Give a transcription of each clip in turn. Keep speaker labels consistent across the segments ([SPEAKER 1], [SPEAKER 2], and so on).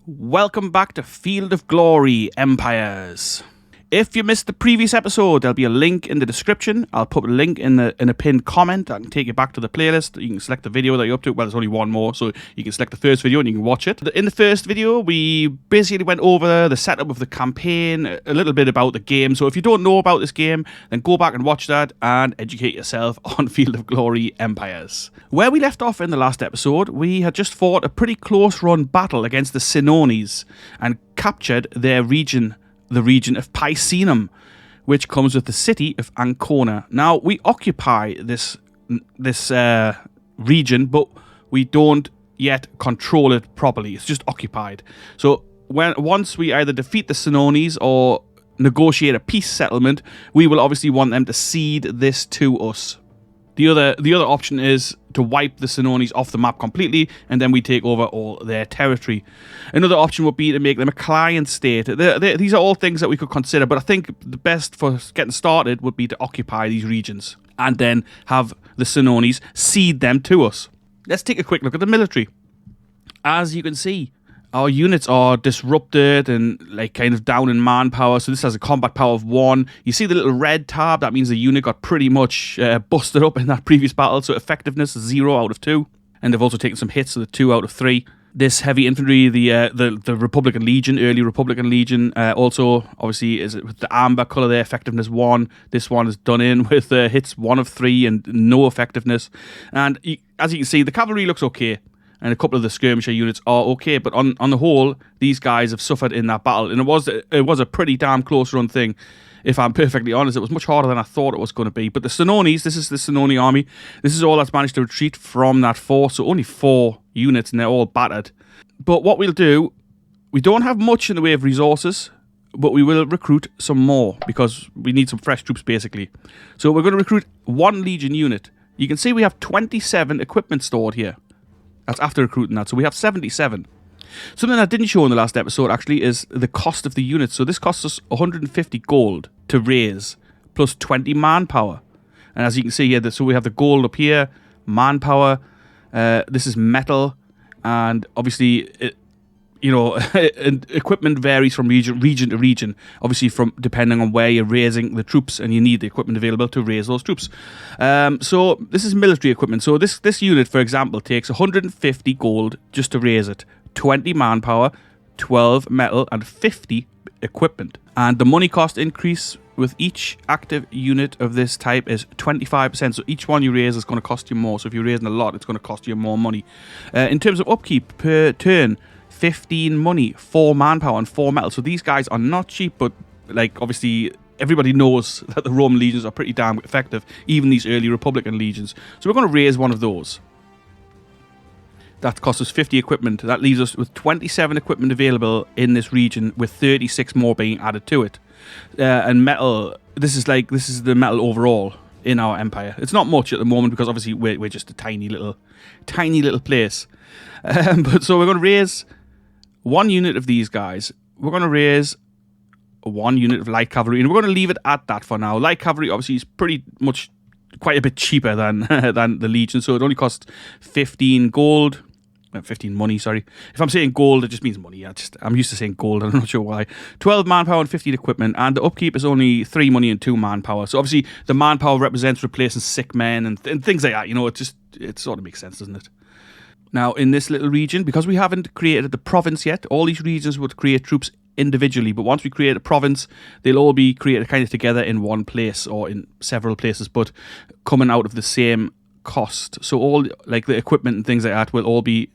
[SPEAKER 1] Welcome back to Field of Glory Empires. If you missed the previous episode, there'll be a link in the description. I'll put a link in a pinned comment. I can take you back to the playlist. You can select the video that you're up to. Well, there's only one more, so you can select the first video and you can watch it. In the first video, we basically went over the setup of the campaign, a little bit about the game. So if you don't know about this game, then go back and watch that and educate yourself on Field of Glory Empires. Where we left off in the last episode, we had just fought a pretty close-run battle against the Senones and captured their region, the region of Picenum, which comes with the city of Ancona. Now, we occupy this region, but we don't yet control it properly. It's just occupied. So once we either defeat the Senones or negotiate a peace settlement, we will obviously want them to cede this to us. The other option is to wipe the Senones off the map completely, and then we take over all their territory. Another option would be to make them a client state. These are all things that we could consider, but I think the best for getting started would be to occupy these regions, and then have the Senones cede them to us. Let's take a quick look at the military. As you can see, our units are disrupted and kind of down in manpower. So this has a combat power of 1. You see the little red tab? That means the unit got pretty much busted up in that previous battle. So effectiveness is 0 out of 2. And they've also taken some hits, so the 2 out of 3. This heavy infantry, the Republican Legion, early Republican Legion, also obviously is with the amber colour there, effectiveness 1. This one is done in with hits 1 of 3 and no effectiveness. And as you can see, the cavalry looks okay. And a couple of the skirmisher units are okay, but on the whole, these guys have suffered in that battle, and it was a pretty damn close run thing. If I'm perfectly honest, it was much harder than I thought it was going to be. But the Senones, this is the Senone army. This is all that's managed to retreat from that force. So only 4 units, and they're all battered. But what we'll do, we don't have much in the way of resources, but we will recruit some more because we need some fresh troops, basically. So we're going to recruit 1 Legion unit. You can see we have 27 equipment stored here. That's after recruiting that. So we have 77. Something I didn't show in the last episode, actually, is the cost of the units. So this costs us 150 gold to raise, plus 20 manpower. And as you can see here, so we have the gold up here, manpower. This is metal. And obviously, equipment varies from region to region. Obviously, depending on where you're raising the troops, and you need the equipment available to raise those troops. So this is military equipment. So this unit, for example, takes 150 gold just to raise it, 20 manpower, 12 metal, and 50 equipment. And the money cost increase with each active unit of this type is 25%. So each one you raise is going to cost you more. So if you're raising a lot, it's going to cost you more money. In terms of upkeep per turn, 15 money, 4 manpower, and 4 metal. So these guys are not cheap, but obviously everybody knows that the Roman legions are pretty damn effective, even these early Republican legions. So we're going to raise one of those. That costs us 50 equipment. That leaves us with 27 equipment available in this region, with 36 more being added to it. And metal, this is the metal overall in our empire. It's not much at the moment because obviously we're just a tiny little place. But so we're going to raise 1 unit of these guys. We're going to raise 1 unit of light cavalry, and we're going to leave it at that for now. Light cavalry obviously is pretty much quite a bit cheaper than the Legion, so it only costs 15 gold. 15 money, sorry. If I'm saying gold, it just means money. I'm used to saying gold, I'm not sure why. 12 manpower and 15 equipment, and the upkeep is only 3 money and 2 manpower. So obviously the manpower represents replacing sick men and things like that. It sort of makes sense, doesn't it? Now, in this little region, because we haven't created the province yet, all these regions would create troops individually. But once we create a province, they'll all be created kind of together in one place or in several places, but coming out of the same cost. So all the equipment and things like that will all be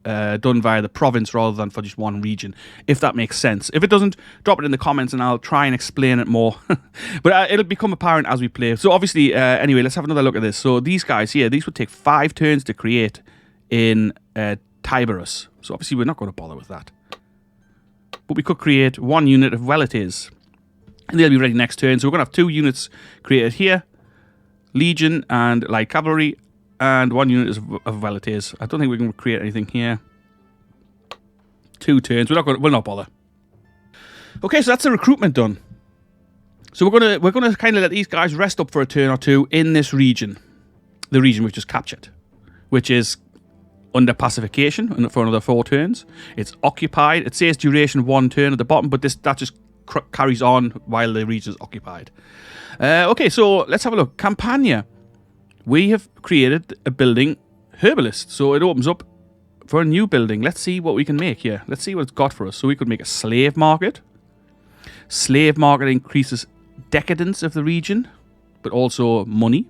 [SPEAKER 1] done via the province rather than for just one region, if that makes sense. If it doesn't, drop it in the comments and I'll try and explain it more. But it'll become apparent as we play. So obviously, anyway, let's have another look at this. So these guys here, these would take 5 turns to create in Tiberius. So obviously we're not going to bother with that. But we could create 1 unit of Velites. And they'll be ready next turn. So we're going to have 2 units created here. Legion and Light Cavalry. And 1 unit of Velites. I don't think we can create anything here. 2 turns. We'll not bother. Okay, so that's the recruitment done. So we're gonna kind of let these guys rest up for a turn or two in this region. The region we've just captured. Which is under pacification for another 4 turns. It's occupied. It says duration 1 turn at the bottom, but that just carries on while the region is occupied. Okay, so let's have a look. Campania. We have created a building herbalist, so it opens up for a new building. Let's see what we can make here. Let's see what it's got for us. So we could make a slave market. Slave market increases decadence of the region, but also money.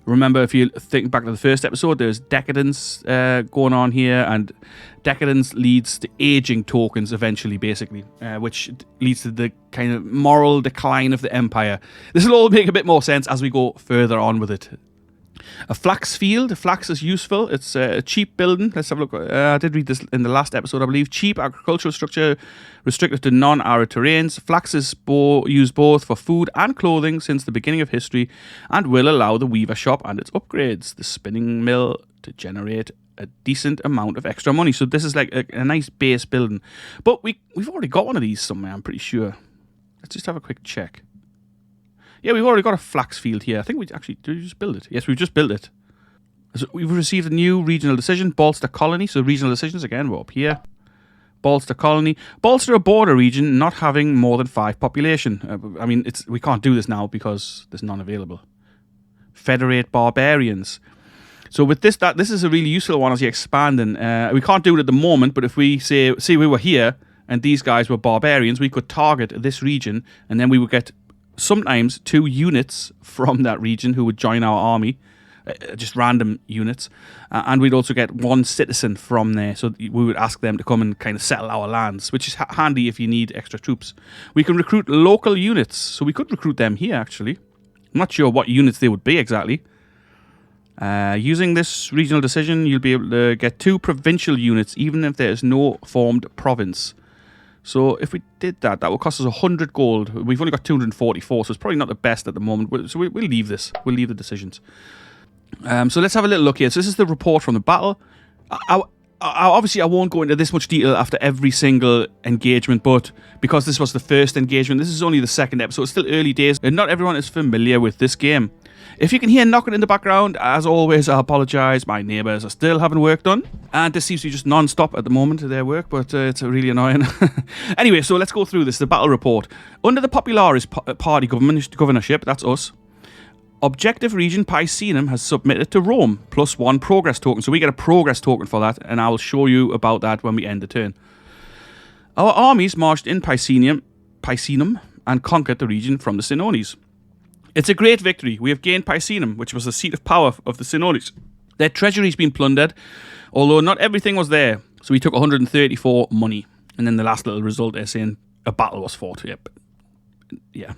[SPEAKER 1] Remember, if you think back to the first episode, there's decadence going on here, and decadence leads to aging tokens eventually, basically, which leads to the kind of moral decline of the empire. This will all make a bit more sense as we go further on with it. A flax field. Flax is useful. It's a cheap building. Let's have a look. I did read this in the last episode, I believe. Cheap agricultural structure restricted to non-arid terrains. Flax is used both for food and clothing since the beginning of history and will allow the weaver shop and its upgrades, the spinning mill, to generate a decent amount of extra money. So this is like a nice base building. But we've already got one of these somewhere, I'm pretty sure. Let's just have a quick check. Yeah, we've already got a flax field here. I think did we just build it? Yes, we've just built it. So we've received a new regional decision, Bolster Colony. So regional decisions, again, we're up here. Bolster Colony. Bolster a border region not having more than 5 population. I mean, we can't do this now because there's none available. Federate Barbarians. So with this is a really useful one as you're expanding. We can't do it at the moment, but if we say we were here and these guys were barbarians, we could target this region and then we would get sometimes 2 units from that region who would join our army, just random units, and we'd also get 1 citizen from there, so we would ask them to come and kind of settle our lands, which is handy if you need extra troops. We can recruit local units, so we could recruit them here actually. I'm not sure what units they would be exactly. Using this regional decision, you'll be able to get 2 provincial units even if there is no formed province. So if we did that, that would cost us 100 gold. We've only got 244, so it's probably not the best at the moment. So we'll leave this. We'll leave the decisions. So let's have a little look here. So this is the report from the battle. Obviously, I won't go into this much detail after every single engagement, but because this was the first engagement, this is only the second episode. It's still early days, and not everyone is familiar with this game. If you can hear knocking in the background, as always, I apologise. My neighbours are still having work done. And this seems to be just non-stop at the moment of their work, but it's really annoying. Anyway, so let's go through this. The battle report. Under the Popularis party governorship, that's us, Objective Region Picenum has submitted to Rome, +1 progress token. So we get a progress token for that, and I will show you about that when we end the turn. Our armies marched in Picenum and conquered the region from the Senones. It's a great victory. We have gained Picenum, which was the seat of power of the Senones. Their treasury's been plundered, although not everything was there. So we took 134 money. And then the last little result is saying a battle was fought. Yep. Yeah.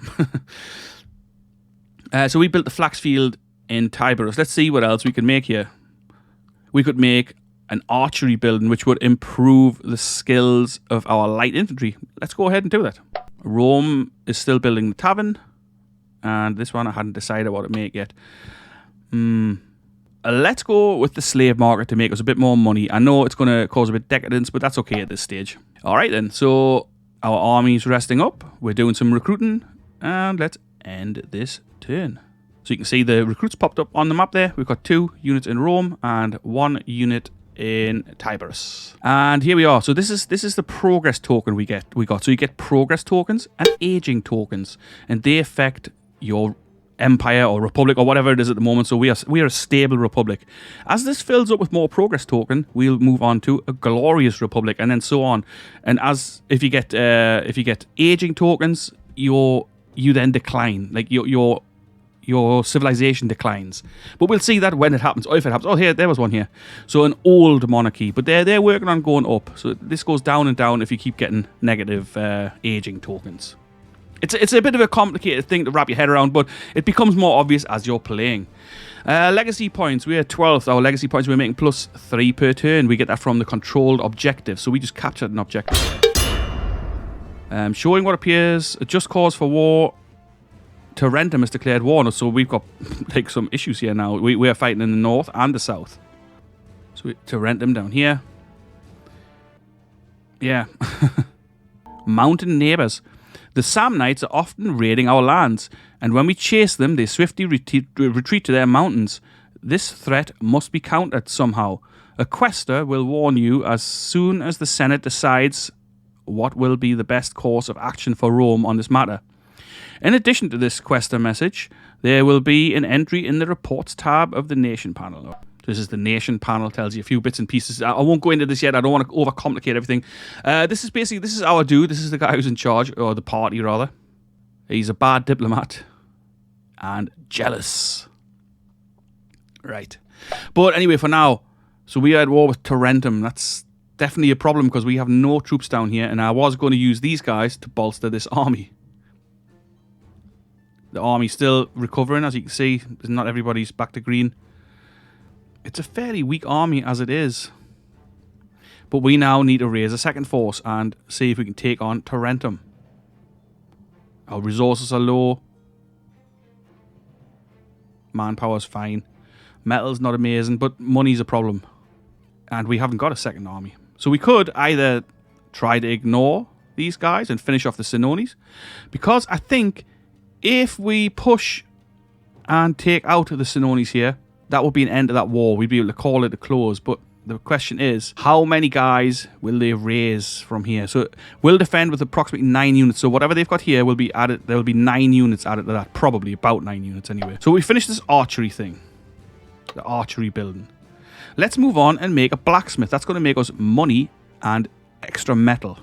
[SPEAKER 1] So we built the flax field in Tiberius. Let's see what else we can make here. We could make an archery building, which would improve the skills of our light infantry. Let's go ahead and do that. Rome is still building the tavern. And this one I hadn't decided what to make yet. Let's go with the slave market to make us a bit more money. I know it's going to cause a bit of decadence, but that's okay at this stage. Alright then, so our army's resting up. We're doing some recruiting. And let's end this turn. So you can see the recruits popped up on the map there. We've got 2 units in Rome and 1 unit in Tiberius. And here we are. So this is the progress token we got. So you get progress tokens and aging tokens. And they affect your empire or republic or whatever it is at the moment. So we are a stable republic. As this fills up with more progress token, we'll move on to a glorious republic, and then so on. And as if you get aging tokens, you then decline. Like your civilization declines. But we'll see that when it happens. Or if it happens. Oh, there was one here. So an old monarchy, but they're working on going up. So this goes down and down if you keep getting negative aging tokens. It's a bit of a complicated thing to wrap your head around, but it becomes more obvious as you're playing. Legacy points. We're at 12th. Our legacy points, we're making +3 per turn. We get that from the controlled objective. So we just captured an objective. Showing what appears a just cause for war. Tarentum has declared war. So we've got like some issues here now. We are fighting in the north and the south. So Tarentum down here. Yeah. Mountain neighbours. The Samnites are often raiding our lands, and when we chase them, they swiftly retreat to their mountains. This threat must be countered somehow. A quester will warn you as soon as the Senate decides what will be the best course of action for Rome on this matter. In addition to this quester message, there will be an entry in the reports tab of the nation panel. This is the nation panel, tells you a few bits and pieces. I won't go into this yet. I don't want to overcomplicate everything. This is our dude. This is the guy who's in charge, or the party rather. He's a bad diplomat and jealous. Right. But anyway, for now, so we are at war with Tarentum. That's definitely a problem because we have no troops down here, and I was going to use these guys to bolster this army. The army's still recovering, as you can see. Not everybody's back to green. It's a fairly weak army as it is. But we now need to raise a second force and see if we can take on Tarentum. Our resources are low. Manpower's fine. Metal's not amazing, but money's a problem. And we haven't got a second army. So we could either try to ignore these guys and finish off the Senones. Because I think if we push and take out the Senones here, that would be an end to that war. We'd be able to call it a close. But the question is, how many guys will they raise from here? So we'll defend with approximately 9 units. So whatever they've got here will be added. There will be 9 units added to that. Probably about 9 units anyway. So we finished this archery thing. The archery building. Let's move on and make a blacksmith. That's going to make us money and extra metal.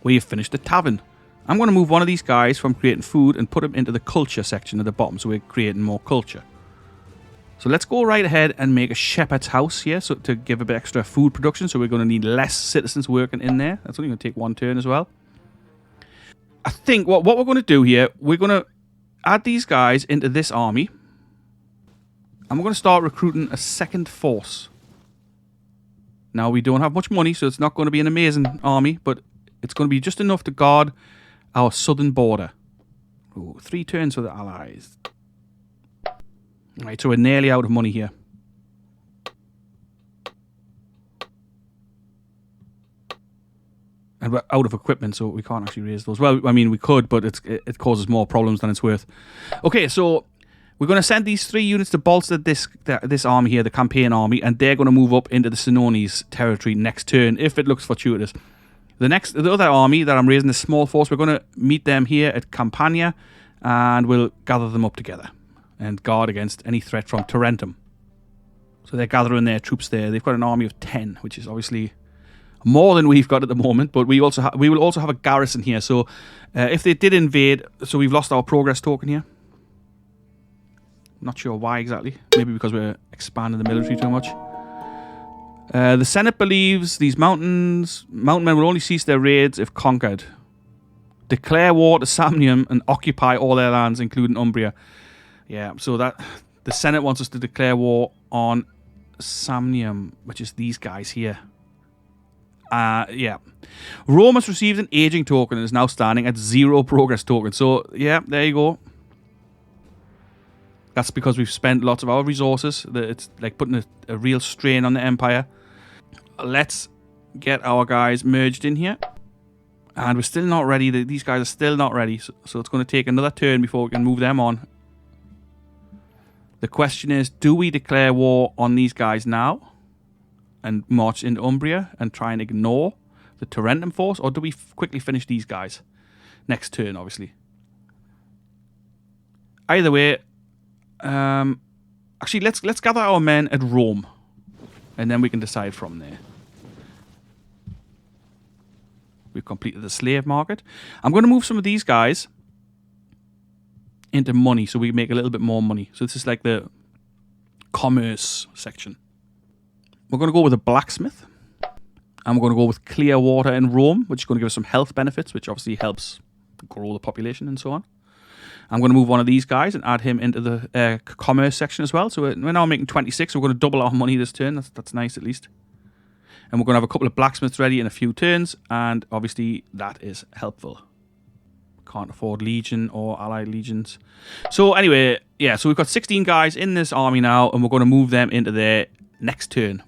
[SPEAKER 1] We have finished the tavern. I'm going to move one of these guys from creating food and put him into the culture section at the bottom. So we're creating more culture. So let's go right ahead and make a shepherd's house here so to give a bit extra food production. So we're going to need less citizens working in there. That's only going to take 1 turn as well. I think what we're going to do here, we're going to add these guys into this army. And we're going to start recruiting a second force. Now, we don't have much money, so it's not going to be an amazing army, but it's going to be just enough to guard our southern border. Ooh, 3 turns for the allies. Right, so we're nearly out of money here. And we're out of equipment, so we can't actually raise those. Well, I mean, we could, but it causes more problems than it's worth. Okay, so we're going to send these 3 units to bolster this army here, the campaign army, and they're going to move up into the Senones territory next turn, if it looks fortuitous. The other army that I'm raising, the small force, we're going to meet them here at Campania, and we'll gather them up together and guard against any threat from Tarentum. So they're gathering their troops there. They've got an army of 10, which is obviously more than we've got at the moment, but we will also have a garrison here. So if they did invade, so we've lost our progress token here. Not sure why exactly. Maybe because we're expanding the military too much. The Senate believes these mountain men will only cease their raids if conquered. Declare war to Samnium and occupy all their lands, including Umbria. Yeah, so that the Senate wants us to declare war on Samnium, which is these guys here. Yeah. Rome has received an aging token and is now standing at 0 progress token. So, yeah, there you go. That's because we've spent lots of our resources. It's like putting a real strain on the Empire. Let's get our guys merged in here. And we're still not ready. These guys are still not ready. So it's going to take another turn before we can move them on. The question is, do we declare war on these guys now? And march into Umbria and try and ignore the Tarentum force? Or do we quickly finish these guys? Next turn, obviously. Either way... actually, let's gather our men at Rome, and then we can decide from there. We've completed the slave market. I'm going to move some of these guys into money, so we make a little bit more money. So this is like the commerce section. We're going to go with a blacksmith, and we're going to go with clear water in Rome, which is going to give us some health benefits, which obviously helps grow the population and so on. I'm going to move one of these guys and add him into the commerce section as well. So we're now making 26. So we're going to double our money this turn. That's nice at least. And we're going to have a couple of blacksmiths ready in a few turns. And obviously that is helpful. Can't afford legion or allied legions. So anyway, yeah. So we've got 16 guys in this army now. And we're going to move them into their next turn.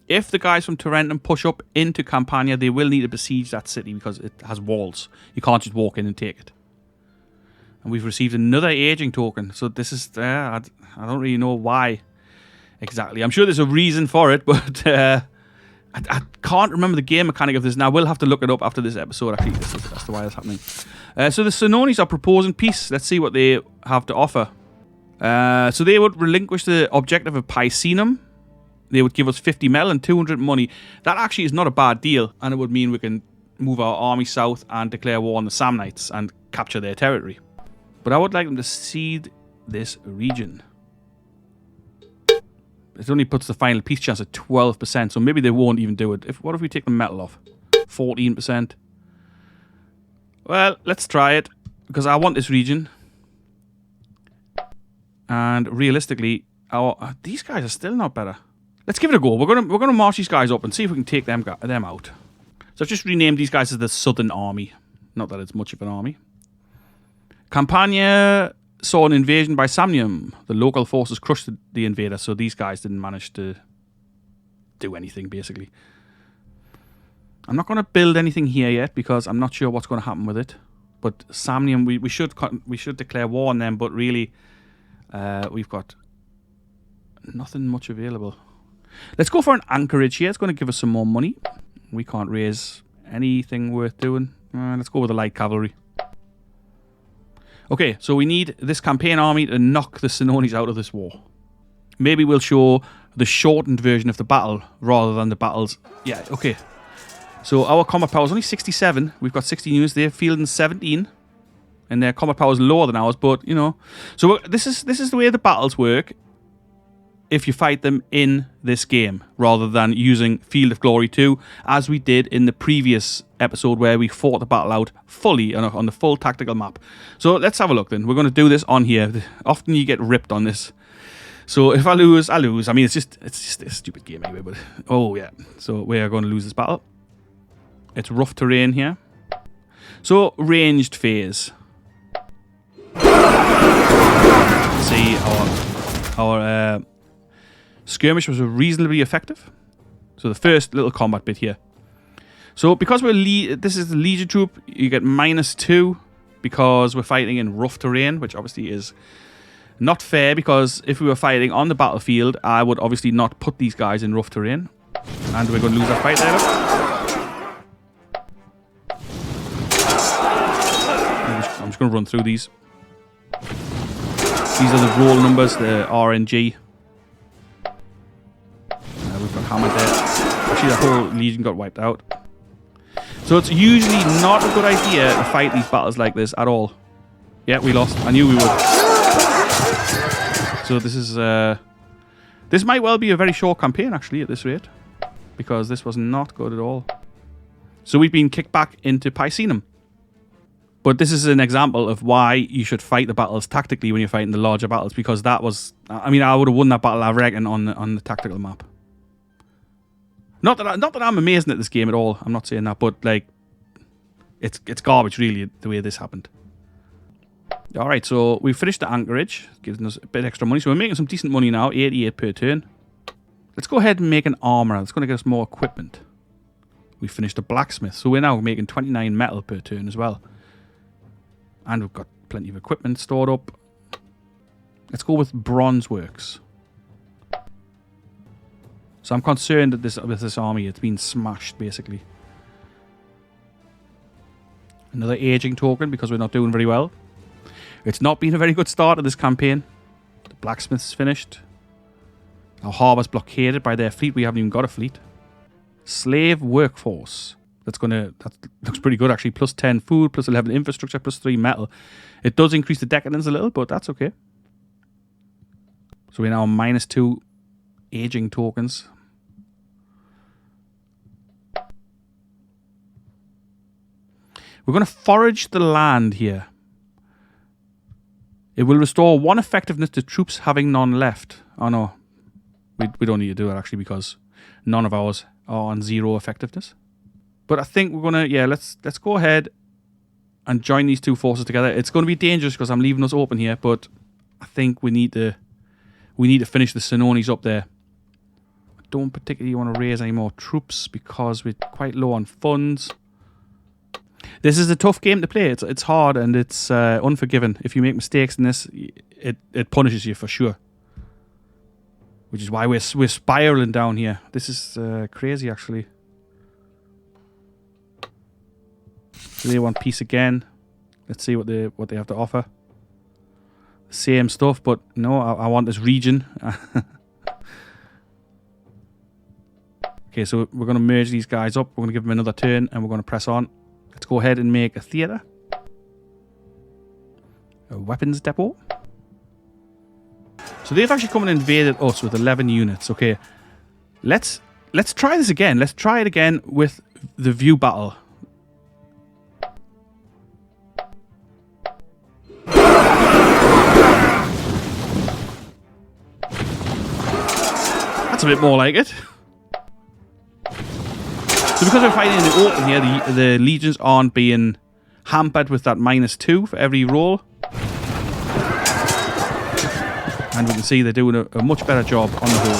[SPEAKER 1] If the guys from Tarentum push up into Campania, they will need to besiege that city because it has walls. You can't just walk in and take it. And we've received another aging token. So this is... I don't really know why exactly. I'm sure there's a reason for it, but I can't remember the game mechanic of this. Now, we'll have to look it up after this episode, actually. That's why that's happening. So the Senones are proposing peace. Let's see what they have to offer. So they would relinquish the objective of Picenum. They would give us 50 mel and 200 money. That actually is not a bad deal, and it would mean we can move our army south and declare war on the Samnites and capture their territory. But I would like them to cede this region. It only puts the final peace chance at 12%, so maybe they won't even do it. What if we take the metal off? 14%. Well, let's try it, because I want this region. And realistically, these guys are still not better. Let's give it a go. We're gonna march these guys up and see if we can take them out. So I've just renamed these guys as the Southern Army. Not that it's much of an army. Campania saw an invasion by Samnium. The local forces crushed the invader, so these guys didn't manage to do anything, basically. I'm not going to build anything here yet, because I'm not sure what's going to happen with it. But Samnium, we should declare war on them, but really, we've got nothing much available. Let's go for an anchorage here. It's going to give us some more money. We can't raise anything worth doing. Let's go with the light cavalry. Okay, so we need this campaign army to knock the Senones out of this war. Maybe we'll show the shortened version of the battle rather than the battles. Yeah, okay. So our combat power is only 67. We've got 16 units. They're fielding 17. And their combat power is lower than ours, but, you know. So this is the way the battles work if you fight them in this game, rather than using Field of Glory 2, as we did in the previous episode where we fought the battle out fully on the full tactical map. So let's have a look then. We're going to do this on here. Often you get ripped on this. So if I lose, I lose. I mean, it's just a stupid game anyway, but oh yeah. So we are going to lose this battle. It's rough terrain here. So ranged phase. See, our skirmish was reasonably effective. So the first little combat bit here. So because this is the Legion troop, you get -2 because we're fighting in rough terrain, which obviously is not fair, because if we were fighting on the battlefield, I would obviously not put these guys in rough terrain. And we're going to lose that fight there. I'm just going to run through these. These are the roll numbers, the RNG. We've got hammered there. Actually, the whole legion got wiped out. So it's usually not a good idea to fight these battles like this at all. Yeah, we lost. I knew we would. So this is this might well be a very short campaign, actually, at this rate, because this was not good at all. So we've been kicked back into Picenum. But this is an example of why you should fight the battles tactically when you're fighting the larger battles, because that was... I mean, I would have won that battle, I reckon, on the tactical map. Not that I'm amazing at this game at all. I'm not saying that, but like, it's garbage really the way this happened. All right, so we finished the anchorage, giving us a bit extra money. So we're making some decent money now, 88 per turn. Let's go ahead and make an armorer. That's going to get us more equipment. We finished a blacksmith, so we're now making 29 metal per turn as well. And we've got plenty of equipment stored up. Let's go with bronze works. So I'm concerned that with this army, it's been smashed, basically. Another aging token, because we're not doing very well. It's not been a very good start of this campaign. The blacksmith's finished. Our harbour's blockaded by their fleet. We haven't even got a fleet. Slave workforce. That looks pretty good, actually. Plus 10 food, plus 11 infrastructure, plus 3 metal. It does increase the decadence a little, but that's okay. So we're now -2 aging tokens. We're going to forage the land here. It will restore 1 effectiveness to troops having none left. Oh no, we don't need to do that actually, because none of ours are on 0 effectiveness. But I think we're going to, yeah, let's go ahead and join these two forces together. It's going to be dangerous because I'm leaving us open here, but I think we need to finish the Senones up there. I don't particularly want to raise any more troops because we're quite low on funds. This is a tough game to play. It's hard and it's unforgiving. If you make mistakes in this, it punishes you for sure. which is why we're spiraling down here. This is crazy, actually. So they want peace again. Let's see what they have to offer. Same stuff, but no, I want this region. Okay, so we're going to merge these guys up. We're going to give them another turn, and we're going to press on. Let's go ahead and make a theatre. A weapons depot. So they've actually come and invaded us with 11 units. Okay, let's try this again. Let's try it again with the view battle. That's a bit more like it. So because we're fighting in the open here, the legions aren't being hampered with that -2 for every roll. And we can see they're doing a much better job on the whole.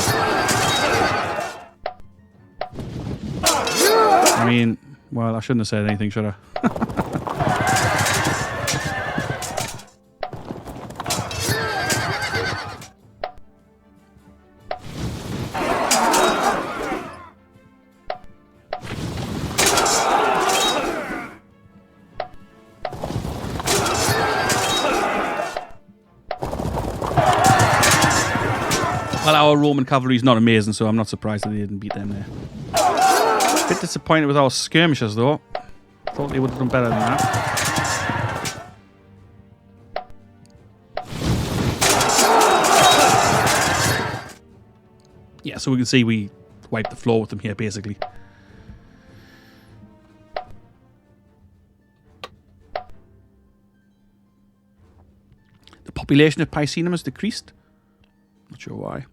[SPEAKER 1] I mean, well, I shouldn't have said anything, should I? Well, our Roman cavalry is not amazing, so I'm not surprised that they didn't beat them there. A bit disappointed with our skirmishers, though. Thought they would have done better than that. Yeah, so we can see we wiped the floor with them here, basically. The population of Picenum has decreased. Not sure why.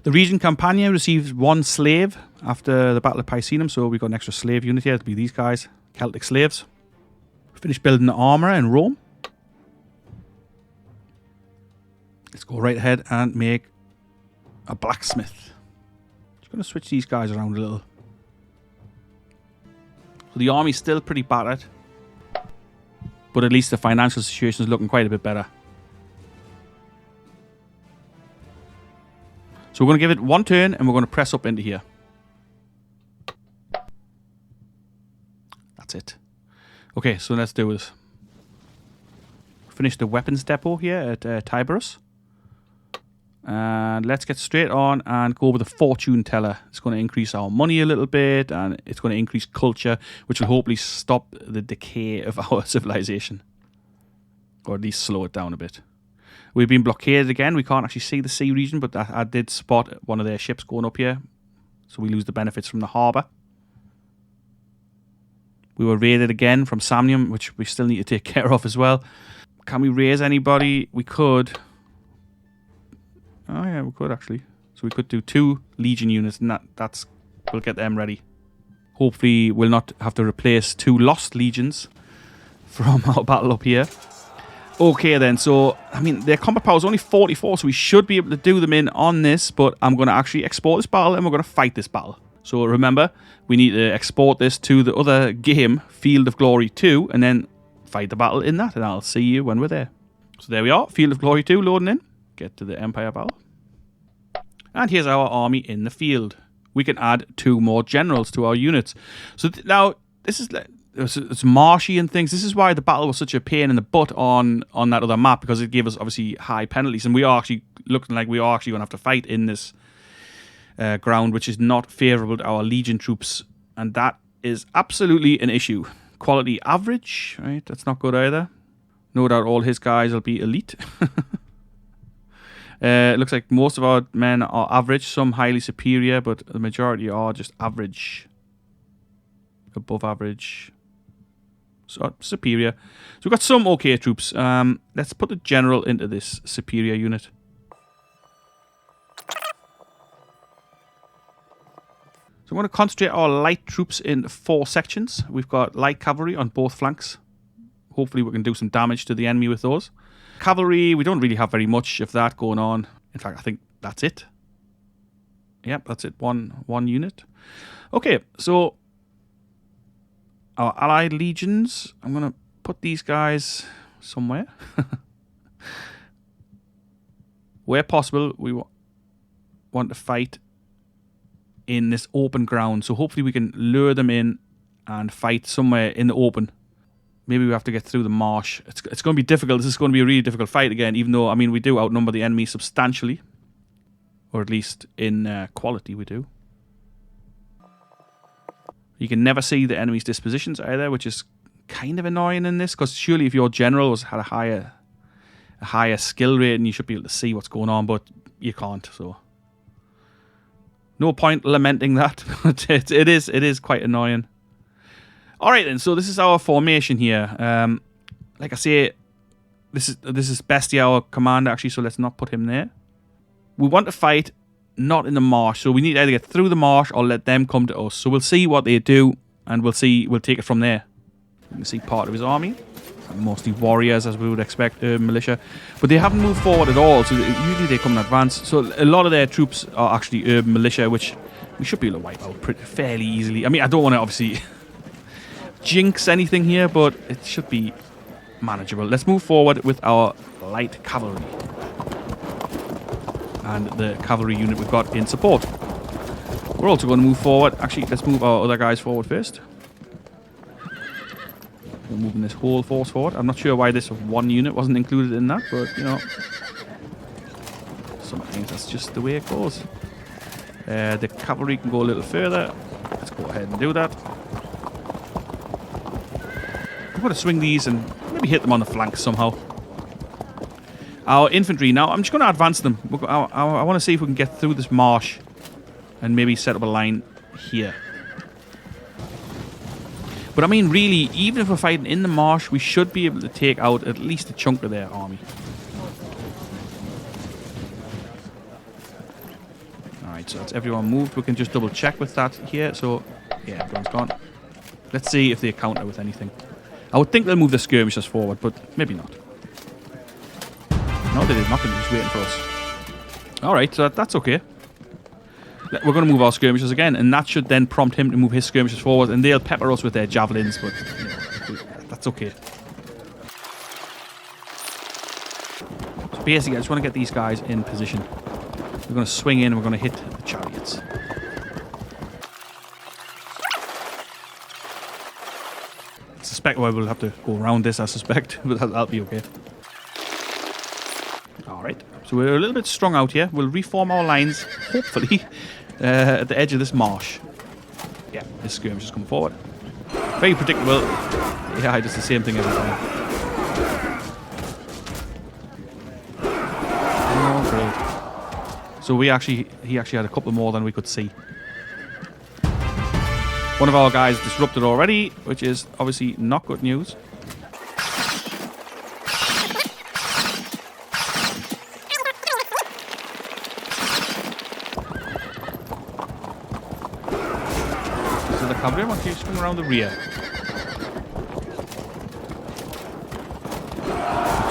[SPEAKER 1] The region Campania received 1 slave after the Battle of Picenum, so we got an extra slave unit here to be these guys, Celtic slaves. Finished building the armor in Rome. Let's go right ahead and make a blacksmith. Just going to switch these guys around a little. So the army's still pretty battered, but at least the financial situation is looking quite a bit better. So we're going to give it 1 turn, and we're going to press up into here. That's it. Okay, so let's do this. Finish the weapons depot here at Tiberius. And let's get straight on and go with the fortune teller. It's going to increase our money a little bit, and it's going to increase culture, which will hopefully stop the decay of our civilization. Or at least slow it down a bit. We've been blockaded again. We can't actually see the sea region, but I did spot one of their ships going up here. So we lose the benefits from the harbour. We were raided again from Samnium, which we still need to take care of as well. Can we raise anybody? We could. Oh yeah, we could actually. So we could do 2 legion units, and we'll get them ready. Hopefully we'll not have to replace 2 lost legions from our battle up here. Okay then, so, I mean, their combat power is only 44, so we should be able to do them in on this, but I'm going to actually export this battle, and we're going to fight this battle. So remember, we need to export this to the other game, Field of Glory 2, and then fight the battle in that, and I'll see you when we're there. So there we are, Field of Glory 2 loading in. Get to the Empire battle. And here's our army in the field. We can add 2 more generals to our units. So now, this is like... It's marshy and things. This is why the battle was such a pain in the butt on that other map, because it gave us obviously high penalties, and we are actually looking like we are actually going to have to fight in this ground, which is not favourable to our legion troops, and that is absolutely an issue. Quality average, right? That's not good either. No doubt all his guys will be elite. It looks like most of our men are average, some highly superior, but the majority are just average, above average. So superior. So we've got some okay troops. Let's put the general into this superior unit. So I'm going to concentrate our light troops in 4 sections. We've got light cavalry on both flanks. Hopefully we can do some damage to the enemy with those. Cavalry, we don't really have very much of that going on. In fact, I think that's it. Yep, that's it. One unit. Okay, so our allied legions, I'm going to put these guys somewhere. Where possible, we want... want to fight in this open ground. So hopefully we can lure them in and fight somewhere in the open. Maybe we have to get through the marsh. It's going to be difficult. This is going to be a really difficult fight again, even though, I mean, we do outnumber the enemy substantially. Or at least in quality we do. You can never see the enemy's dispositions either, which is kind of annoying in this, because surely if your general had a higher skill rate, and you should be able to see what's going on, but you can't, so no point lamenting that. But it is quite annoying. Alright then, so this is our formation here. Like I say, this is Bestia, our commander, actually, so let's not put him there. We want to fight not in the marsh, so we need to either get through the marsh or let them come to us. So we'll see what they do, and we'll take it from there. You can see part of his army, mostly warriors as we would expect, militia, but they haven't moved forward at all. So usually they come in advance. So a lot of their troops are actually urban militia, which we should be able to wipe out fairly easily. I mean, I don't want to obviously jinx anything here, but it should be manageable. Let's move forward with our light cavalry and the cavalry unit we've got in support. We're also going to move forward. Actually, let's move our other guys forward first. We're moving this whole force forward. I'm not sure why this one unit wasn't included in that, but, you know, sometimes that's just the way it goes. The cavalry can go a little further. Let's go ahead and do that. I'm going to swing these and maybe hit them on the flanks somehow. Our infantry, now I'm just going to advance them. I want to see if we can get through this marsh and maybe set up a line here. But I mean, really, even if we're fighting in the marsh, we should be able to take out at least a chunk of their army. Alright, so that's everyone moved. We can just double check with that here. So, yeah, everyone's gone. Let's see if they counter with anything. I would think they'll move the skirmishers forward, but maybe not. No, they did not. They're just waiting for us. Alright, so that's okay. We're going to move our skirmishers again, and that should then prompt him to move his skirmishers forward, and they'll pepper us with their javelins, but you know, that's okay. So basically, I just want to get these guys in position. We're going to swing in and we're going to hit the chariots. I suspect we'll have to go around this, I suspect, but that'll be okay. Alright, so we're a little bit strung out here. We'll reform our lines, hopefully, at the edge of this marsh. Yeah, this skirmish has come forward. Very predictable. Yeah, I does the same thing every time. Oh, great. So he actually had a couple more than we could see. One of our guys disrupted already, which is obviously not good news. So the cavalry want to just come around the rear.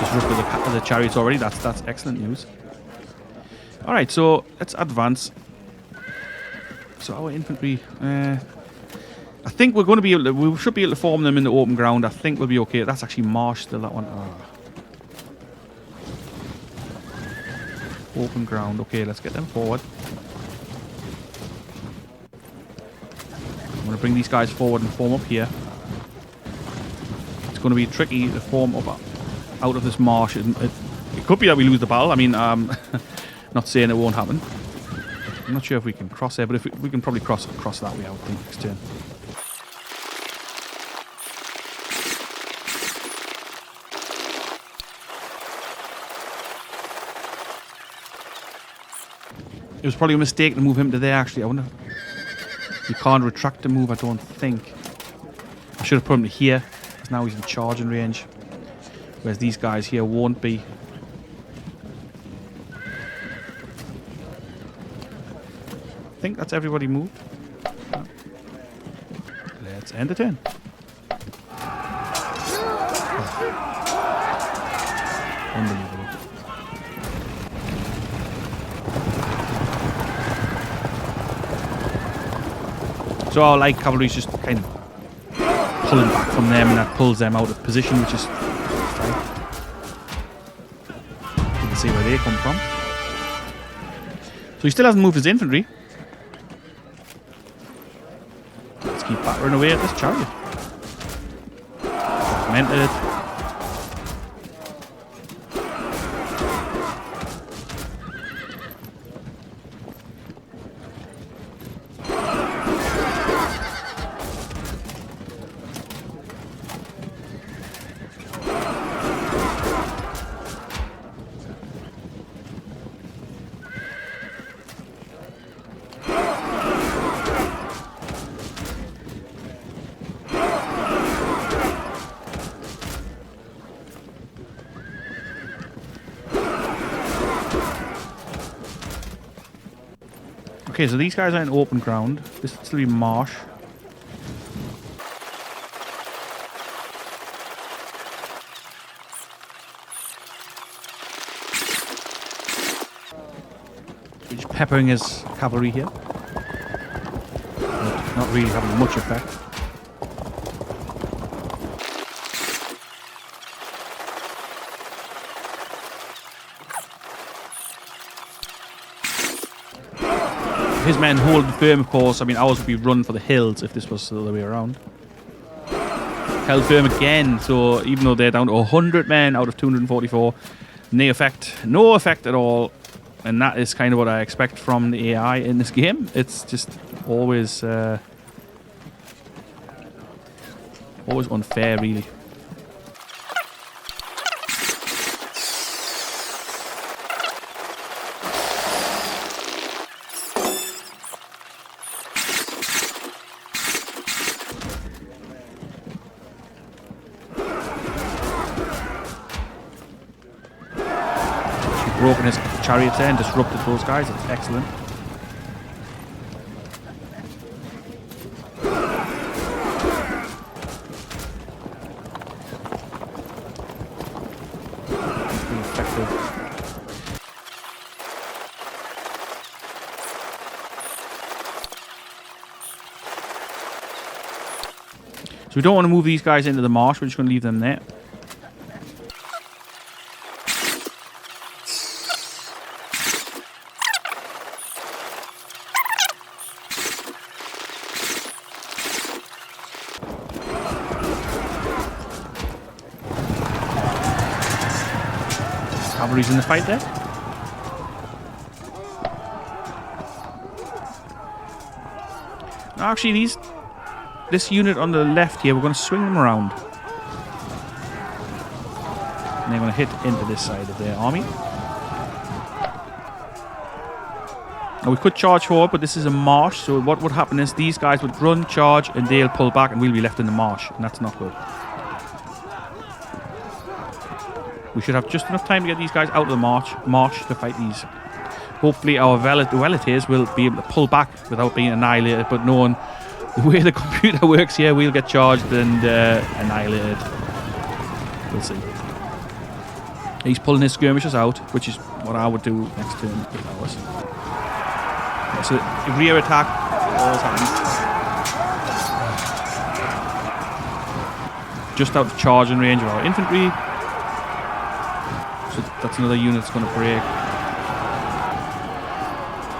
[SPEAKER 1] Disrupted the chariots already. That's excellent news. All right, so let's advance. So our infantry. I think we're going to be able to, we should be able to form them in the open ground. I think we'll be okay. That's actually marsh still, that one. Open ground. Okay, let's get them forward. I'm going to bring these guys forward and form up here. It's going to be tricky to form up out of this marsh. It could be that we lose the battle. I mean, not saying it won't happen. I'm not sure if we can cross there, but if we can probably cross that way, I would think, next turn. It was probably a mistake to move him to there, actually. I wonder. You can't retract the move, I don't think. I should have put him to here, because now he's in charging range. Whereas these guys here won't be. I think that's everybody moved. Let's end the turn. Unbelievable. So our light cavalry is just kind of pulling back from them, and that pulls them out of position, which is fine. You can see where they come from. he still hasn't moved his infantry. Let's keep battering away at this chariot. Fragmented. Okay, so these guys are in open ground. This will still be marsh. He's just peppering his cavalry here. But not really having much effect. His men hold firm, of course. I mean, ours would be run for the hills if this was the other way around. Held firm again, so even though they're down to 100 men out of 244, no effect at all. And that is kind of what I expect from the AI in this game. It's just always unfair, really. Broken his chariots there and disrupted those guys. That's excellent. Pretty effective. So we don't want to move these guys into the marsh. We're just going to leave them there. Cavalry's in the fight there. Now actually, this unit on the left here, we're going to swing them around. And they're going to hit into this side of their army. Now we could charge forward, but this is a marsh, so what would happen is these guys would run, charge, and they'll pull back, and we'll be left in the marsh, and that's not good. We should have just enough time to get these guys out of the marsh to fight these. Hopefully our relatives will be able to pull back without being annihilated, but knowing the way the computer works here, we'll get charged and annihilated. We'll see. He's pulling his skirmishers out, which is what I would do next turn with ours. So rear attack all hands. Just out of charging range of our infantry. So that's another unit that's going to break.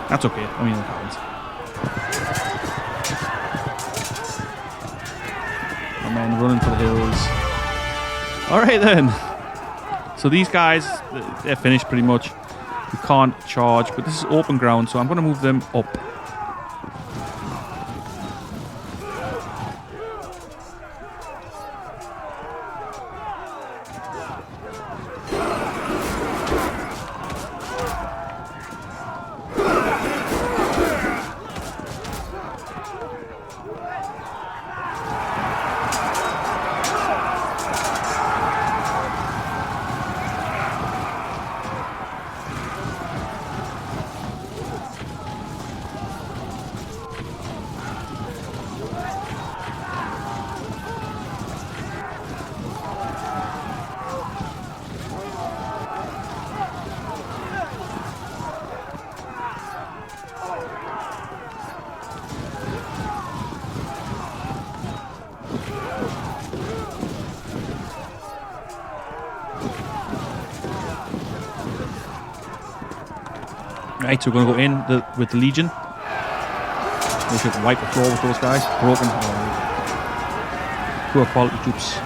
[SPEAKER 1] That's okay. I mean, it happens. Our men running for the hills. Alright then. So these guys, they're finished pretty much. We can't charge, but this is open ground, so I'm going to move them up. Right, so we're going to go in with the Legion. We should wipe the floor with those guys. Broken. Poor quality troops.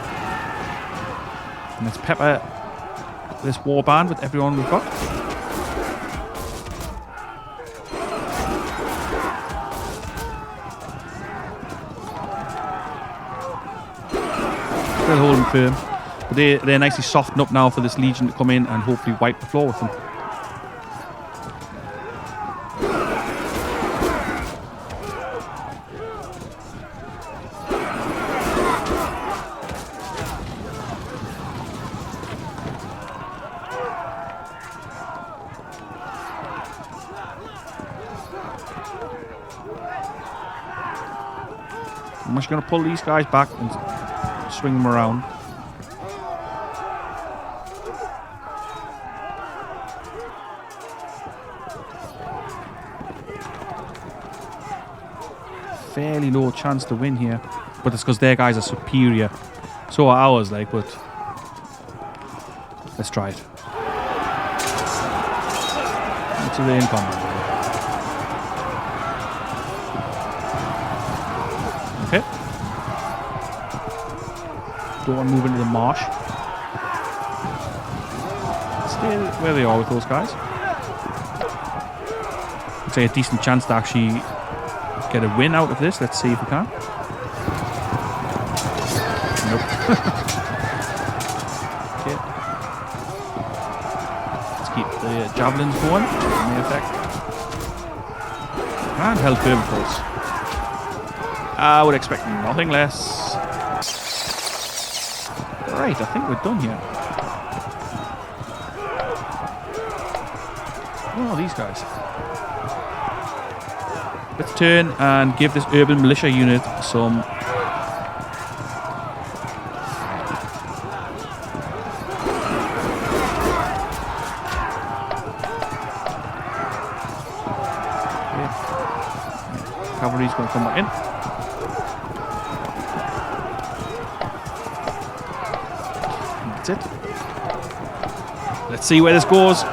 [SPEAKER 1] And let's pepper this warband with everyone we've got. Still holding firm. But they're nicely softened up now for this Legion to come in and hopefully wipe the floor with them. I'm just going to pull these guys back and swing them around. Fairly low chance to win here, but it's because their guys are superior. So are ours, like, but let's try it. It's a rain combat. Okay. Don't want to move into the marsh. Stay where they are with those guys. Looks like a decent chance to actually get a win out of this. Let's see if we can. Nope. Okay. Let's keep the javelins going. May effect. And held firm, of course. I would expect nothing less. Right, I think we're done here. Oh, these guys. Let's turn and give this urban militia unit some... Okay. Cavalry's going to come back in. That's it. Let's see where this goes.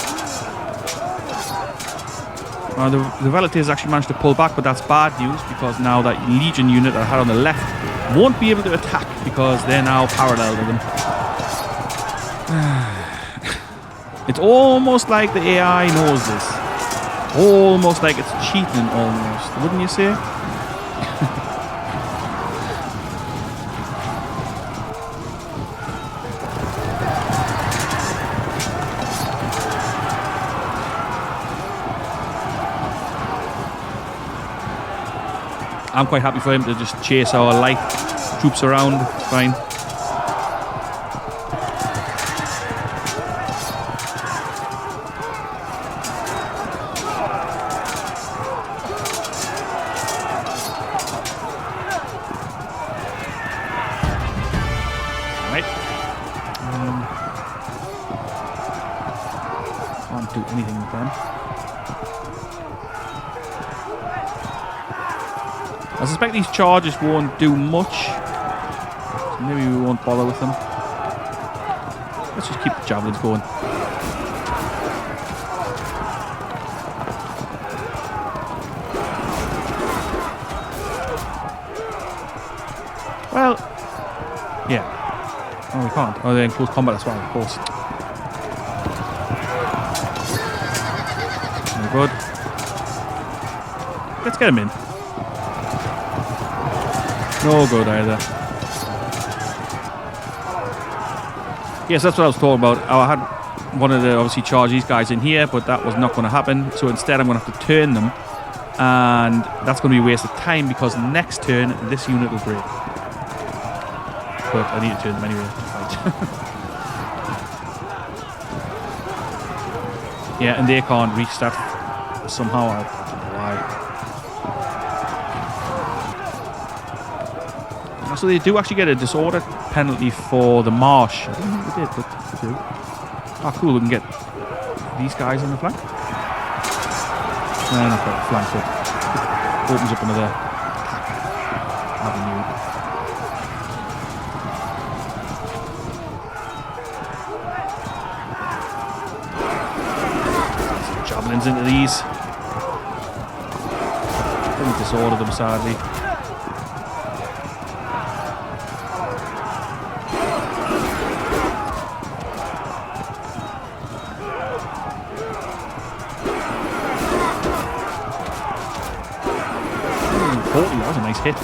[SPEAKER 1] The relatives actually managed to pull back, but that's bad news because now that Legion unit that I had on the left won't be able to attack because they're now parallel to them. It's almost like the AI knows this. Almost like it's cheating, almost. Wouldn't you say? I'm quite happy for him to just chase our light troops around. It's fine. Alright. Can't do anything with them. I suspect these charges won't do much, so maybe we won't bother with them. Let's just keep the javelins going. Well, yeah. Oh, we can't. Oh, they're in close combat as well, of course. Very good. Let's get them in. No good either. Yes, that's what I was talking about. I had wanted to obviously charge these guys in here, but that was not going to happen. So instead I'm going to have to turn them. And that's going to be a waste of time because next turn this unit will break. But I need to turn them anyway to fight. Yeah, and they can't reach that somehow. I don't know why. So they do actually get a disorder penalty for the marsh. I don't think they did, but they do. Ah, cool, we can get these guys on the flank. No, not quite flank, but it opens up another avenue. Javelins into these. Didn't disorder them, sadly. That was a nice hit.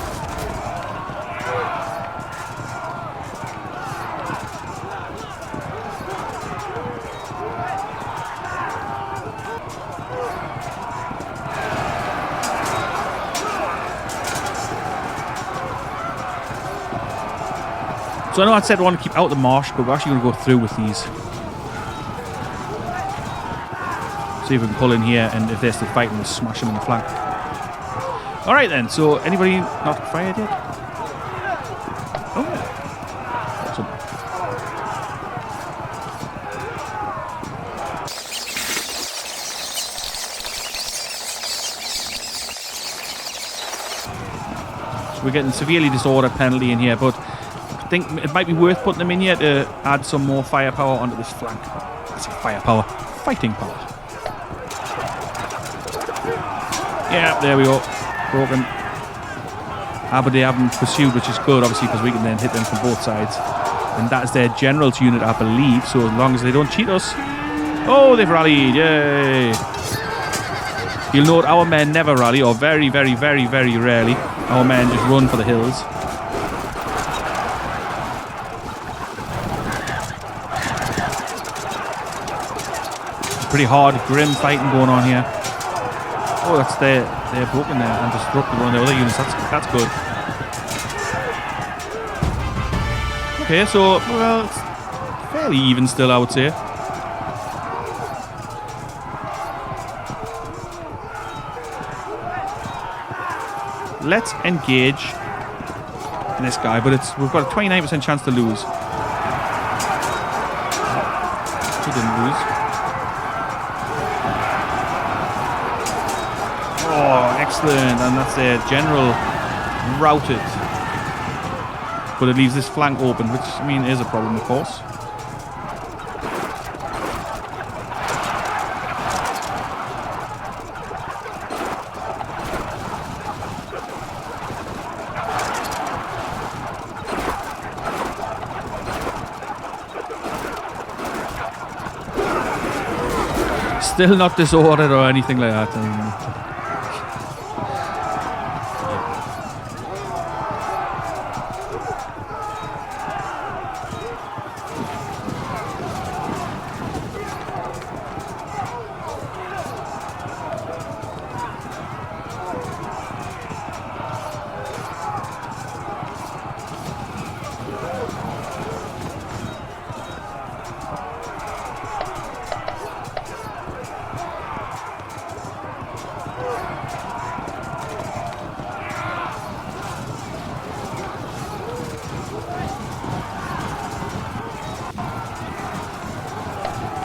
[SPEAKER 1] So I know I said I want to keep out the marsh, but we're actually going to go through with these. See if we can pull in here, and if they're still fighting, we'll smash them in the flank. Alright then, so anybody not fired yet? Oh yeah. Awesome. So we're getting severely disordered penalty in here, but I think it might be worth putting them in here to add some more firepower onto this flank. That's firepower. Fighting power. Yeah, there we go. Broken. But they haven't pursued, which is good, obviously, because we can then hit them from both sides. And that's their general's unit, I believe, so as long as they don't cheat us. Oh, they've rallied, yay! You'll note our men never rally, or very, very, very, very rarely. Our men just run for the hills. Pretty hard, grim fighting going on here. Oh, that's they're broken there and disrupted one of the other units. That's good. Okay, so well, it's fairly even still, I would say. Let's engage this guy, but we've got a 29% chance to lose. He didn't lose. Oh, excellent. And that's their general routed. But it leaves this flank open, which, I mean, is a problem, of course. Still not disordered or anything like that.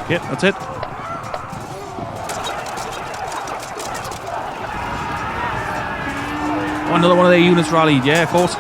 [SPEAKER 1] Yep, that's it. Oh, another one of their units rallied. Yeah, of course.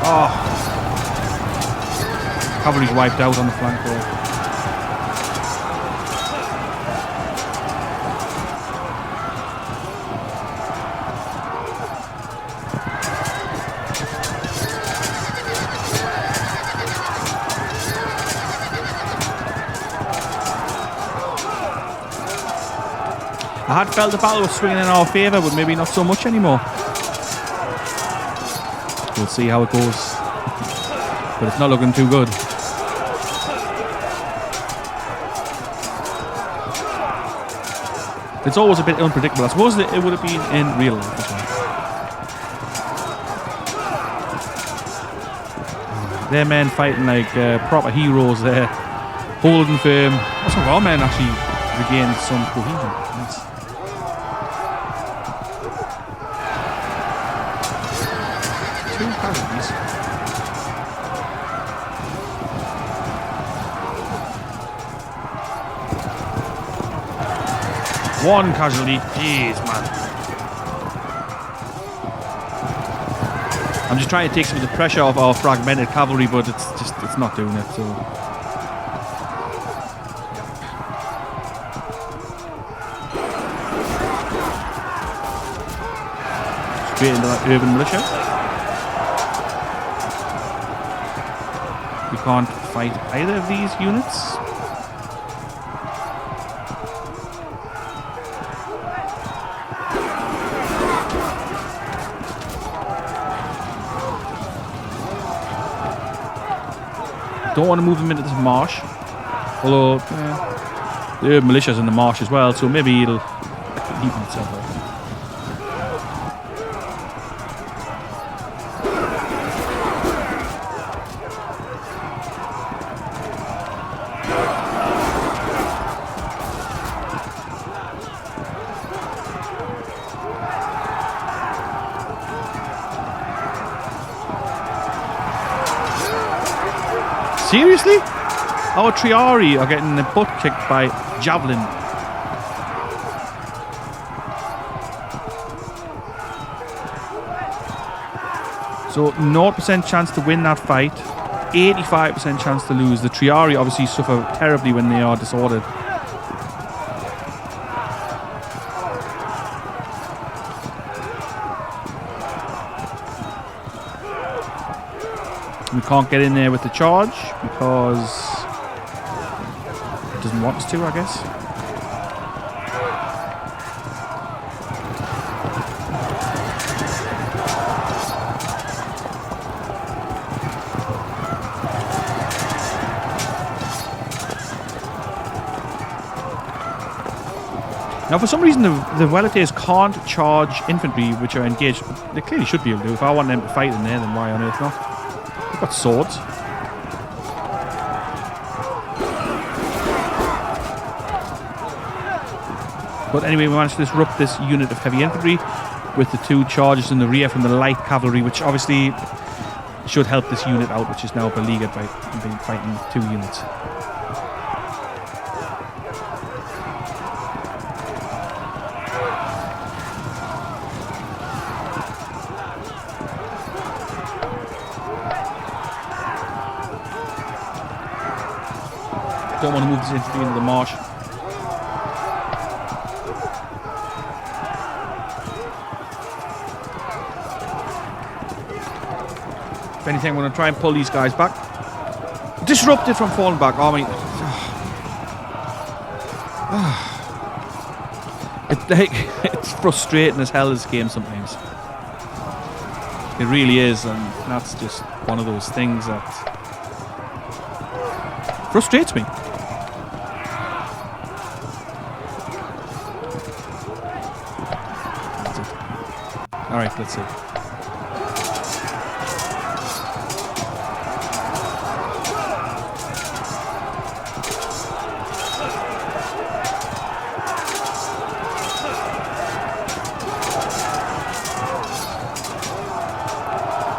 [SPEAKER 1] Oh, cavalry's wiped out on the flank there. I had felt the battle was swinging in our favour, but maybe not so much anymore. We'll see how it goes. But it's not looking too good. It's always a bit unpredictable. I suppose it would have been in real life as well. Their men fighting like proper heroes there. Holding firm. That's not our men actually regained some cohesion. Nice. Two casualties. One casualty. Jeez, man. I'm just trying to take some of the pressure off our fragmented cavalry, but it's not doing it. So. Straight into that urban militia. We can't fight either of these units. Don't want to move them into this marsh. Although the urban militia's in the marsh as well, so maybe it'll keep itself out. Seriously? Our Triari are getting the butt kicked by Javelin. So 0% chance to win that fight, 85% chance to lose. The Triari obviously suffer terribly when they are disordered. We can't get in there with the charge because it doesn't want us to, I guess. Now, for some reason, the Weletaires can't charge infantry which are engaged. They clearly should be able to. If I want them to fight in there, then why on earth not? They've got swords. But anyway, we managed to disrupt this unit of heavy infantry with the two charges in the rear from the light cavalry, which obviously should help this unit out, which is now beleaguered by fighting two units. Don't want to move this infantry into the marsh. If anything, I'm going to try and pull these guys back. Disrupted from falling back. Oh, it's frustrating as hell, this game sometimes. It really is, and that's just one of those things that frustrates me. Alright, let's see.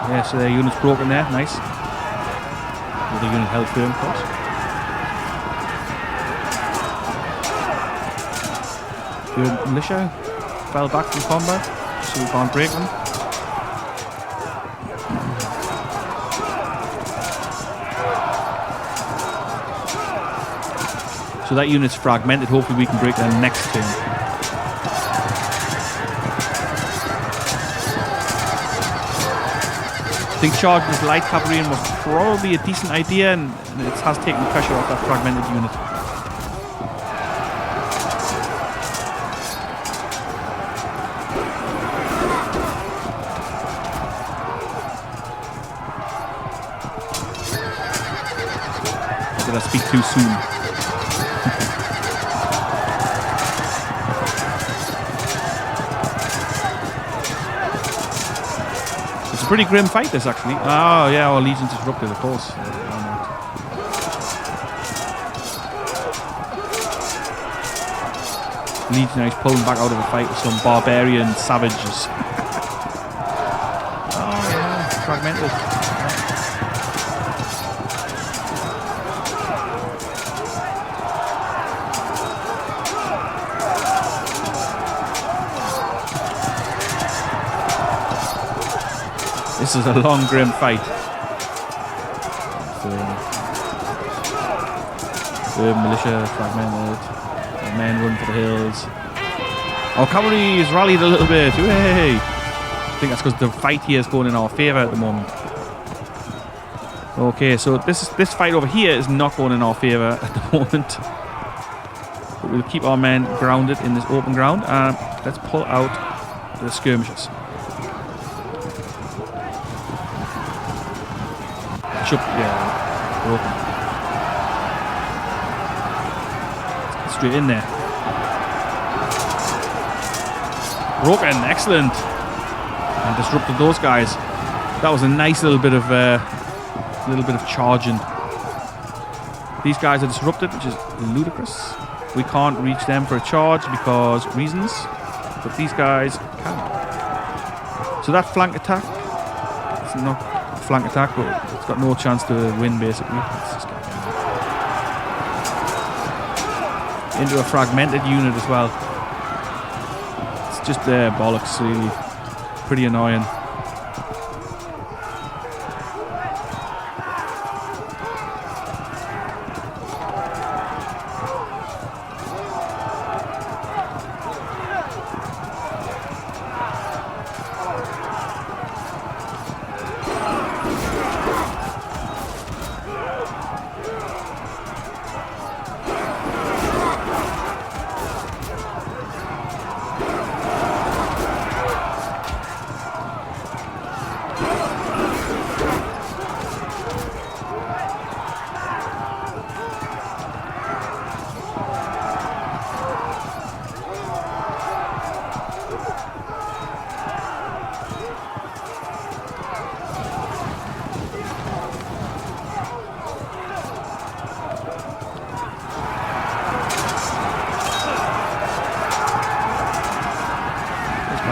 [SPEAKER 1] Yeah, so their unit's broken there, nice. The unit held firm, of course. Good militia fell back from combat, so we can't break them. So that unit's fragmented. Hopefully we can break them next turn. I think charging this light cavalry in was probably a decent idea, and it has taken the pressure off that fragmented unit. Did I speak too soon? It's a pretty grim fight, this, actually. Oh, yeah, our Legion's disrupted, of course. Legionaries pulling back out of a fight with some barbarian savages. Oh, yeah, fragmented. This is a long, grim fight. The militia fragmented. The men run for the hills. Our cavalry is rallied a little bit. Hooray! I think that's because the fight here is going in our favour at the moment. Okay, so this fight over here is not going in our favour at the moment. But we'll keep our men grounded in this open ground. And let's pull out the skirmishers. Broken. Straight in there. Broken, excellent. And disrupted those guys. That was a nice little bit of charging. These guys are disrupted, which is ludicrous. We can't reach them for a charge because reasons, but these guys can. So that flank attack, it's not a flank attack, but it's got no chance to win basically. Let's just get into a fragmented unit as well. It's just bollocks, really. Pretty annoying.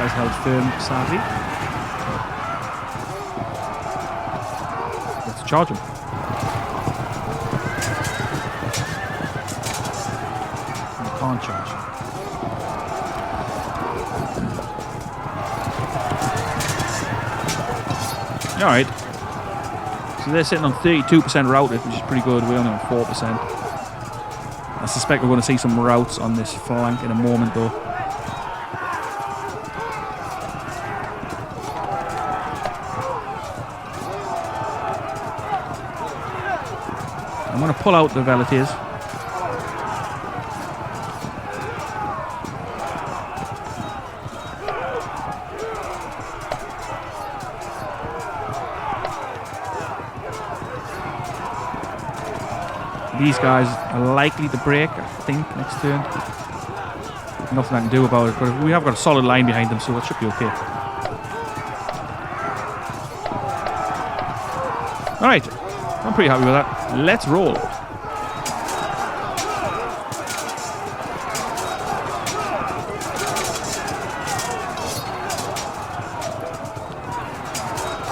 [SPEAKER 1] Held firm, sadly. Let's charge him. We can't charge him. Alright. So they're sitting on 32% routed, which is pretty good. We're only on 4%. I suspect we're going to see some routes on this flank in a moment though. I'm going to pull out the Velatiers. These guys are likely to break, I think, next turn. Nothing I can do about it, but we have got a solid line behind them, so it should be okay. Alright, I'm pretty happy with that. Let's roll.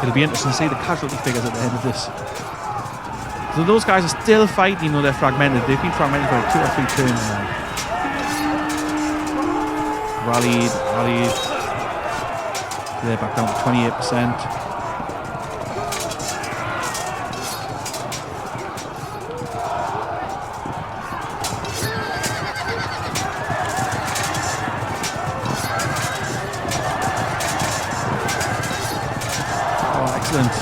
[SPEAKER 1] It'll be interesting to see the casualty figures at the end of this. So those guys are still fighting, even though they're fragmented. They've been fragmented for like 2 or 3 turns now. Rallied. They're back down to 28%. Excellent.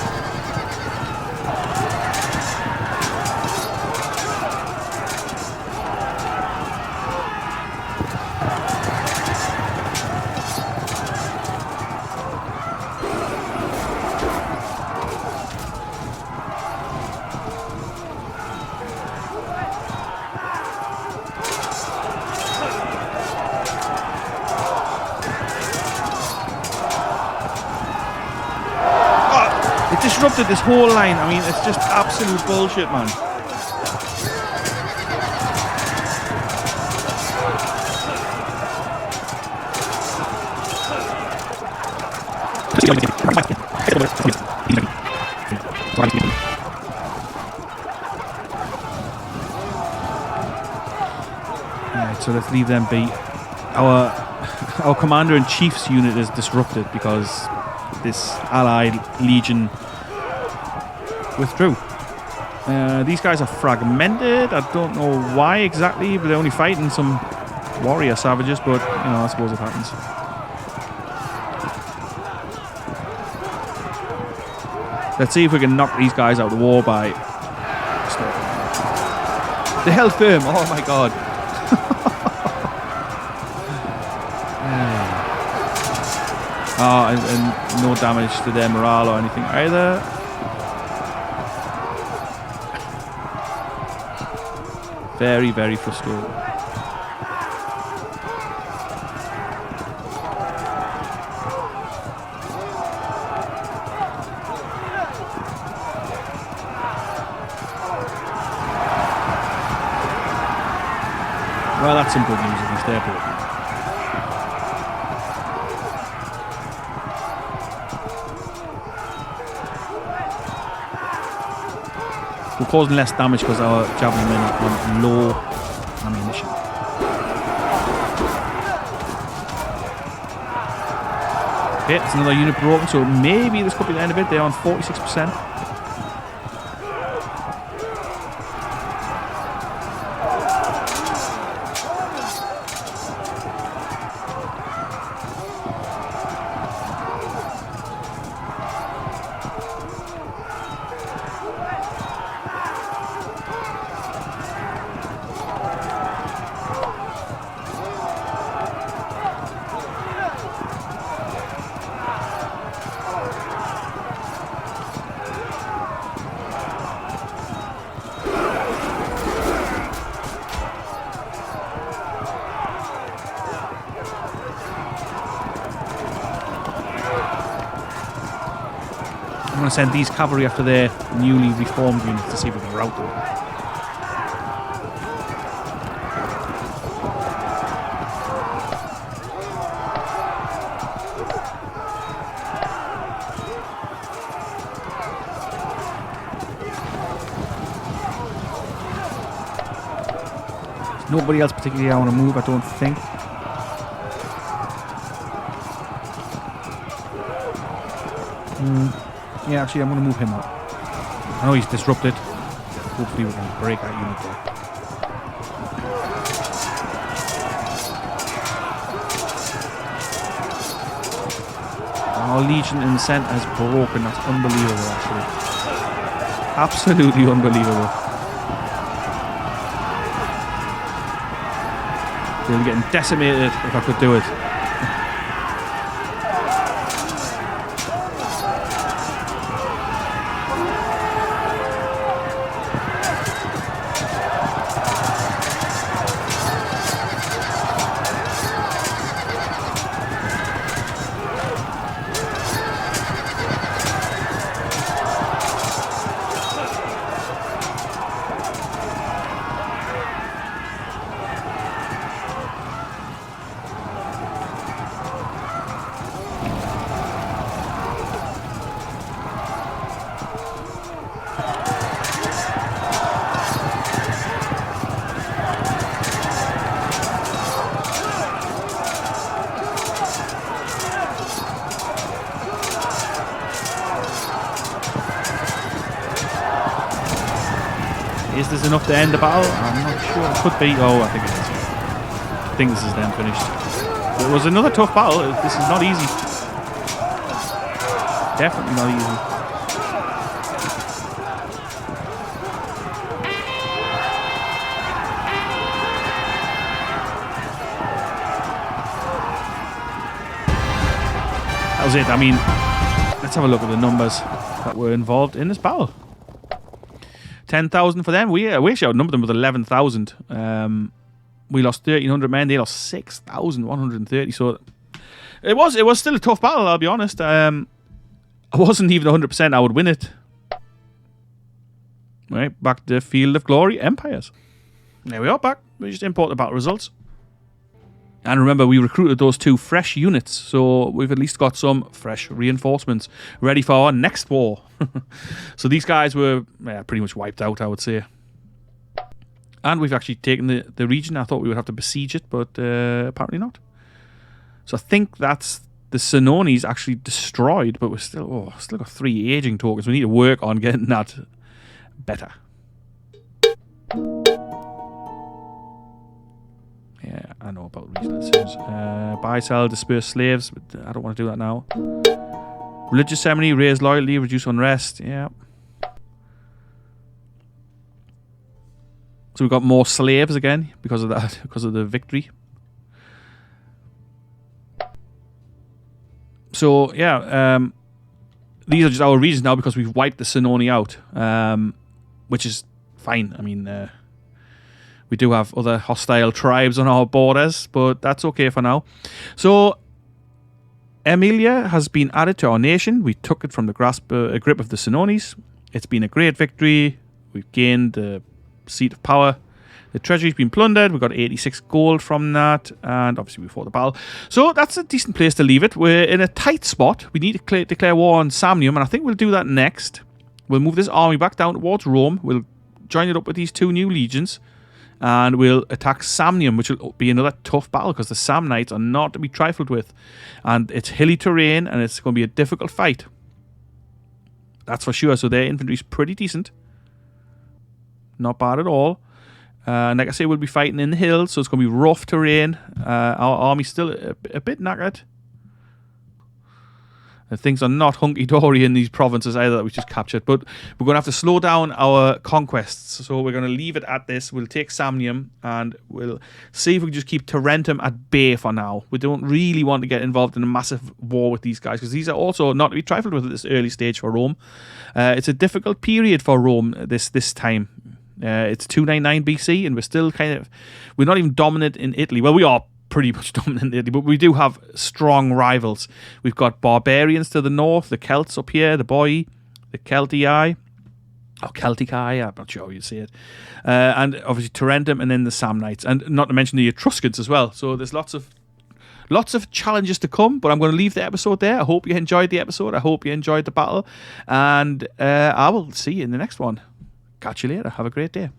[SPEAKER 1] Disrupted this whole line. I mean, it's just absolute bullshit, man. Alright, so let's leave them be. Our commander-in-chief's unit is disrupted because this allied legion withdrew. These guys are fragmented. I don't know why exactly, but they're only fighting some warrior savages, but you know, I suppose it happens. Let's see if we can knock these guys out of the war by... They held firm. Oh my god. And no damage to their morale or anything either. Very, very frustrating. Well, that's some good news at least. They're broken. We're causing less damage because our javelin men are on low ammunition. Okay, it's another unit broken, so maybe this could be the end of it. They're on 46%. I'm going to send these cavalry after their newly reformed units to see if we can rout them. There's nobody else particularly I want to move, I don't think. Yeah, actually, I'm going to move him out. I know he's disrupted. Hopefully, we can break that unit there. Our legion in the centre has broken. That's unbelievable, actually. Absolutely unbelievable. They're getting decimated if I could do it. Is this enough to end the battle? I'm not sure. It could be. Oh, I think it is. I think this is then finished. But it was another tough battle. This is not easy. Definitely not easy. That was it. I mean, let's have a look at the numbers that were involved in this battle. 10,000 for them. We actually outnumbered them with 11,000. We lost 1,300 men. They lost 6,130. So it was still a tough battle. I'll be honest. I wasn't even 100% I would win it. Right, back to the Field of Glory Empires. There we are, back. We just import the battle results. And remember, we recruited those 2 fresh units, so we've at least got some fresh reinforcements ready for our next war. So these guys were pretty much wiped out, I would say. And we've actually taken the region. I thought we would have to besiege it, but apparently not. So I think that's the Senones actually destroyed, but we're still got 3 aging tokens. We need to work on getting that better. Yeah, I know about regional decisions. Buy, sell, disperse slaves, but I don't want to do that now. Religious ceremony, raise loyalty, reduce unrest. Yeah. So we've got more slaves again because of that, because of the victory. So yeah, these are just our regions now because we've wiped the Senone out, which is fine. I mean, we do have other hostile tribes on our borders, but that's okay for now. So Emilia has been added to our nation. We took it from the grip of the Senones. It's been a great victory. We've gained the seat of power. The treasury's been plundered. We got 86 gold from that, and obviously we fought the battle. So that's a decent place to leave it. We're in a tight spot. We need to declare war on Samnium, and I think we'll do that next. We'll move this army back down towards Rome. We'll join it up with these 2 new legions, and we'll attack Samnium, which will be another tough battle because the Samnites are not to be trifled with, and it's hilly terrain, and it's going to be a difficult fight. That's for sure. So their infantry's pretty decent. Not bad at all. And like I say, we'll be fighting in the hills, so it's going to be rough terrain. Our army's still a bit knackered. And things are not hunky-dory in these provinces either that we just captured. But we're going to have to slow down our conquests. So we're going to leave it at this. We'll take Samnium, and we'll see if we can just keep Tarentum at bay for now. We don't really want to get involved in a massive war with these guys, because these are also not to be trifled with at this early stage for Rome. It's a difficult period for Rome this time. It's 299 BC, and we're still we're not even dominant in Italy. Well, we are pretty much dominant in Italy, but we do have strong rivals. We've got barbarians to the north, the Celts up here, the Boii, the Celtii, or Celticii, I'm not sure how you say it, and obviously Tarentum, and then the Samnites, and not to mention the Etruscans as well. So there's lots of challenges to come, but I'm going to leave the episode there. I hope you enjoyed the episode. I hope you enjoyed the battle, and I will see you in the next one. Catch you later. Have a great day.